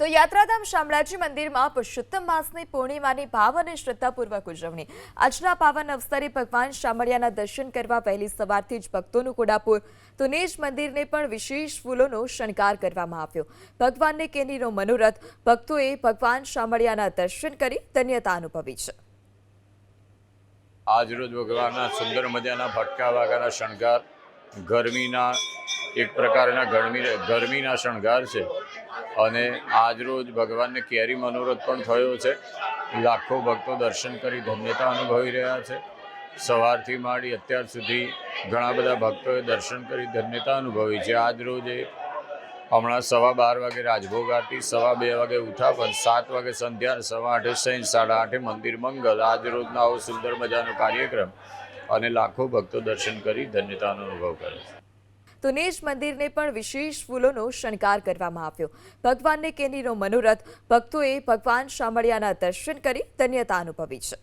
તો યાત્રાધામ શામળાજી મંદિરમાં પુરુષોત્તમ માસની પૂર્ણિમાની ભાવ અને શ્રદ્ધાપૂર્વક ઉજવણી। આજના પાવન અવસરે ભગવાન શામળિયાના દર્શન કરવા વહેલી સવારથી જ ભક્તોનું ઘોડાપુર। તો નેજ મંદિરને પણ વિશેષ ફૂલોનો શણગાર કરવામાં આવ્યો। ભગવાનને કેનીનો મનોરથ ભક્તોએ ભગવાન શામળિયાના દર્શન કરી ધન્યતા અનુભવી છે। આજરોજ ભગવાનના સુંદર મજાના ફટકા વાગાના શણગાર ગરમીના એક પ્રકારના ગરમીના શણગાર છે અને આજરોજ ભગવાનને કેરી મનોરથ પણ થયો છે। લાખો ભક્તો દર્શન કરી ધન્યતા અનુભવી રહ્યા છે। સવારથી માંડી અત્યાર સુધી ઘણા બધા ભક્તોએ દર્શન કરી ધન્યતા અનુભવી છે। આજરોજ હમણાં 12:15 વાગે રાજભોગ આરતી, 2:15 વાગે ઉઠાપન, 7 વાગે સંધ્યા, 8:15 સૈન, 8:30 મંદિર મંગલ। આજરોજનો આવો સુંદર મજાનો કાર્યક્રમ અને લાખો ભક્તો દર્શન કરી ધન્યતાનો અનુભવ કરે છે। તો નેજ મંદિરને પણ વિશેષ ફૂલોનો શણગાર કરવામાં આવ્યો। ભગવાનને કેનીનો મનોરથ ભક્તોએ ભગવાન શામળિયાના દર્શન કરી ધન્યતા અનુભવી છે।